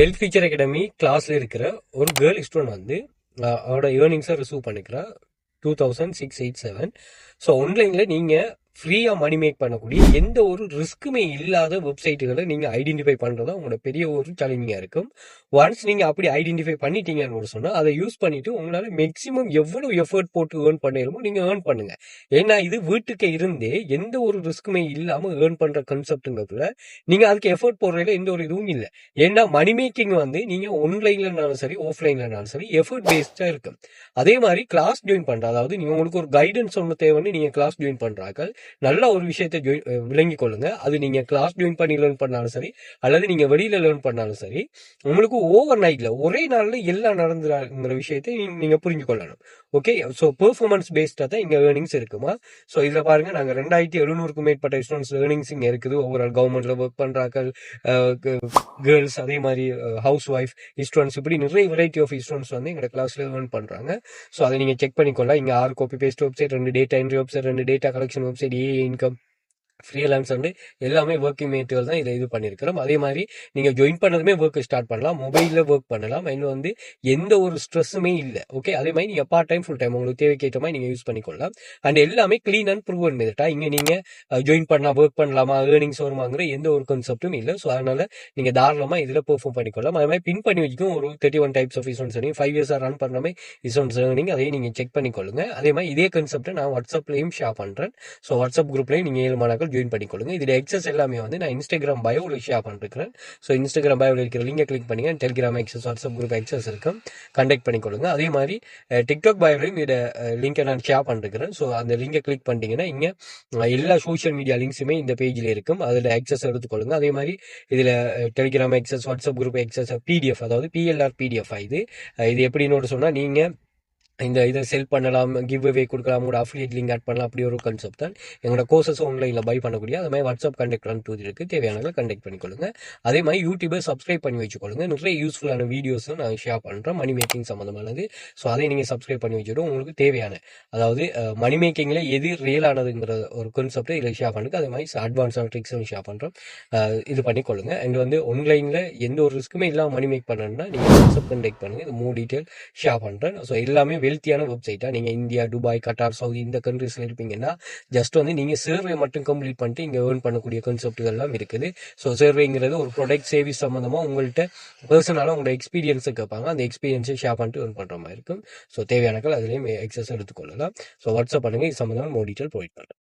Well feature academy கிளாஸ்ல இருக்கிற ஒரு கேர்ள் ஸ்டூடெண்ட் வந்து அவரோட ஏர்னிங்ஸை ரிசீவ் பண்ணிக்கிறா 2687. ஸோ ஆன்லைன்ல நீங்க ஃப்ரீயா மணி மேக் பண்ணக்கூடிய எந்த ஒரு ரிஸ்க்குமே இல்லாத வெப்சைட்டுகளை நீங்க ஐடென்டிஃபை பண்றதா உங்களோட பெரிய ஒரு சேலஞ்சிங்கா இருக்கும். ஒன்ஸ் நீங்க அப்படி ஐடென்டிஃபை பண்ணிட்டீங்கன்னு சொன்னா அதை யூஸ் பண்ணிட்டு உங்களால மேக்சிமம் எவ்வளவு எஃபர்ட் போட்டு ஏர்ன் பண்ணணுமோ நீங்க ஏர்ன் பண்ணுங்க. ஏன்னா இது வீட்டுக்கு இருந்தே எந்த ஒரு ரிஸ்க்குமே இல்லாம ஏர்ன் பண்ற கன்செப்ட்ங்கிறதுல நீங்க அதுக்கு எஃபர்ட் போடுறதுல எந்த ஒரு இதுவும் இல்லை. ஏன்னா மணி மேக்கிங் வந்து நீங்க ஆன்லைன்லனாலும் சரி ஆஃப்லைன்லனாலும் சரி எஃபர்ட் பேஸ்டா இருக்கும். அதே மாதிரி கிளாஸ் ஜாயின் பண்ற, அதாவது நீங்க உங்களுக்கு ஒரு கைடன்ஸ் ஒன்று தேவைன்னு நீங்க கிளாஸ் ஜாயின் பண்றாங்க, நல்ல ஒரு விஷயத்தை விளங்கிக் கொள்ளுங்க. அது நீங்க கிளாஸ் ஜாயின் பண்ணி லேர்ன் பண்ணாலும் சரி அல்லது நீங்க வெளியில லேர்ன் பண்ணாலும் சரி, உங்களுக்கு ஓவர் நைட்ல ஒரே நாள்ல எல்லாம் நடந்துங்கிற விஷயத்தை நீங்க புரிஞ்சு கொள்ளணும். ஓகே, ஸோ பெர்ஃபார்மன்ஸ் பேஸ்டா தான் இங்க ஏர்னிங்ஸ் இருக்குமா. ஸோ இதுல பாருங்க, நாங்க 2700க்கும் மேற்பட்ட ஸ்டூடெண்ட்ஸ் ஏர்னிங்ஸ் இங்க இருக்குது. ஓவரால் கவர்மெண்ட்ல ஒர்க் பண்றாங்க கேர்ள்ஸ், அதே மாதிரி ஹவுஸ் ஒய்ஃப் ஸ்டூடெண்ட்ஸ், இப்படி நிறைய வெரைட்டி ஆஃப் ஸ்டூடெண்ட்ஸ் வந்து எங்க கிளாஸ்ல ஏர்ன் பண்றாங்க. ஸோ அதை நீங்க செக் பண்ணிக்கொள்ளலாம். இங்க 6 copy paste website, 2 data entry website, 2 data collection website, income freelance வந்து எல்லாமே ஒர்க்கிங் மெட்டீரியல் தான் இதை இது பண்ணியிருக்கிறோம். அதே மாதிரி நீங்கள் ஜாயின் பண்ணதுமே ஒர்க் ஸ்டார்ட் பண்ணலாம், மொபைலில் ஒர்க் பண்ணலாம், இன்னும் வந்து எந்த ஒரு ஸ்ட்ரெஸ்ஸுமே இல்லை. ஓகே, அதே மாதிரி நீங்கள் பார்ட் டைம் ஃபுல் டைம் உங்களுக்கு தேவைக்கேற்ற மாதிரி நீங்கள் யூஸ் பண்ணிக்கொள்ளலாம். அண்ட் எல்லாமே க்ளீன் அண்ட் ப்ரூவன் மெத்தடா. இங்கே நீங்கள் ஜாயின் பண்ணலாம், ஒர்க் பண்ணலாமா, ஏர்னிங்ஸ் வருமாங்கிற எந்த ஒரு கான்செப்டும் இல்லை. ஸோ அதனால நீங்கள் தாராளமாக இதில் பெர்ஃபார்ம் பண்ணிக்கொள்ளலாம். அதே மாதிரி பின் பண்ணி வச்சுக்கும் ஒரு 31 டைப்ஸ் ஆஃப் இஸ்வன்ஸ் நீங்கள் 5 இயர்ஸாக ரன் பண்ணுற மாதிரி இஸ்வன்ஸ் ஏர்னிங், அதையும் நீங்கள் செக் பண்ணிக்கொள்ளுங்க. அதே மாதிரி இதே கான்செப்டை நான் வாட்ஸ்அப்லையும் ஷேர் பண்ணுறேன். ஸோ வாட்ஸ்அப் குரூப்லையும் நீங்கள் 7 மாணவர்கள் ஜாயின் பண்ணிக்கொள்ளுங்க. இது எக்ஸஸ் எல்லாமே வந்து நான் இன்ஸ்டாகிராம் பயோல ஷேர் பண்ணிருக்கிறேன். ஸோ இன்ஸ்டாகிராம் பயோல இருக்கிற லிங்கை கிளிக் பண்ணி Telegram access, WhatsApp group access இருக்கும், கண்டெக்ட் பண்ணிக்கொள்ளுங்க. அதே மாதிரி டிக்டாக் பயோலையும் இதை லிங்கை நான் ஷேர் பண்ணிருக்கிறேன். ஸோ அந்த லிங்கை கிளிக் பண்ணிட்டீங்கன்னா இங்கே எல்லா சோஷியல் மீடியா லிங்க்ஸுமே இந்த பேஜில் இருக்கும். அதில் எக்ஸஸ் எடுத்துக்கொள்ளுங்க. அதே மாதிரி இதில் Telegram access, WhatsApp group access, PDF, அதாவது பிஎல்ஆர் பிடிஎஃப் இது எப்படின்னு சொன்னால் நீங்கள் இதை செல் பண்ணலாம், கிவ் அவே கொடுக்கலாம், உங்களோட அஃபிலியேட் லிங்க் ஆட் பண்ணலாம். அப்படி ஒரு கான்செப்ட் தான் எங்களோட கோர்சஸ் ஆன்லைனில் பை பண்ணக்கூடிய. அது மாதிரி வாட்ஸ்அப் கண்டெக்ட் ரன் இருக்கு, தேவையானதை கண்டெக்ட் பண்ணிக்கொள்ளுங்க. அதே மாதிரி யூடியூபை சப்ஸ்கிரைப் பண்ணி வச்சுக்கொள்ளுங்க. நிறைய யூஸ்ஃபுல்லான வீடியோஸும் நான் ஷேர் பண்ணுறேன் மணி மேக்கிங் சம்மந்தமானது. ஸோ அதை நீங்கள் சப்ஸ்கிரைப் பண்ணி வச்சுட்டு உங்களுக்கு தேவையான, அதாவது மணி மேக்கிங்கில் எது ரியலானதுங்கிற ஒரு கான்செப்டை இதில் ஷேர் பண்ணுங்க. அதே மாதிரி அட்வான்ஸான ட்ரிக்ஸும் ஷேர் பண்ணுறோம், இது பண்ணிக்கொள்ளுங்க. அண்ட் வந்து ஆன்லைனில் எந்த ஒரு ரிஸ்க்குமே இல்லாமல் மணி மேக் பண்ணணும்னா நீங்கள் வாட்ஸ்அப் கண்டெக்ட் பண்ணுங்கள். இது மூணு டீட்டெயில் ஷேர் பண்ணுறேன். ஸோ எல்லாமே வெல்த்தியான வெப்சைட்டா. நீங்க இந்தியா, துபாய், கட்டார், சவுதி இந்த கண்ட்ரீஸ்ல இருப்பீங்கன்னா ஜஸ்ட் வந்து நீங்க சர்வே மட்டும் கம்ப்ளீட் பண்ணிட்டு இங்க ஏர்ன் பண்ணக்கூடிய கான்செப்ட்கள் எல்லாம் இருக்குது. ஸோ சர்வேங்கிறது ஒரு ப்ராடக்ட் சர்வீஸ் சம்பந்தமா உங்கள்கிட்ட பர்சனலா உங்களோட எக்ஸ்பீரியன்ஸை கேட்பாங்க. அந்த எக்ஸ்பீரியன்ஸை ஷேர் பண்ணிட்டு ஏர்ன் பண்ற மாதிரி இருக்கும். ஸோ தேவையானக்கள் அதுலேயும் எக்ஸஸ் எடுத்துக்கொள்ளலாம். ஸோ வாட்ஸ்அப் பண்ணுங்க, இது சம்பந்தமா மோர் டீட்டெயில் ப்ரொவைட் பண்ணுறேன்.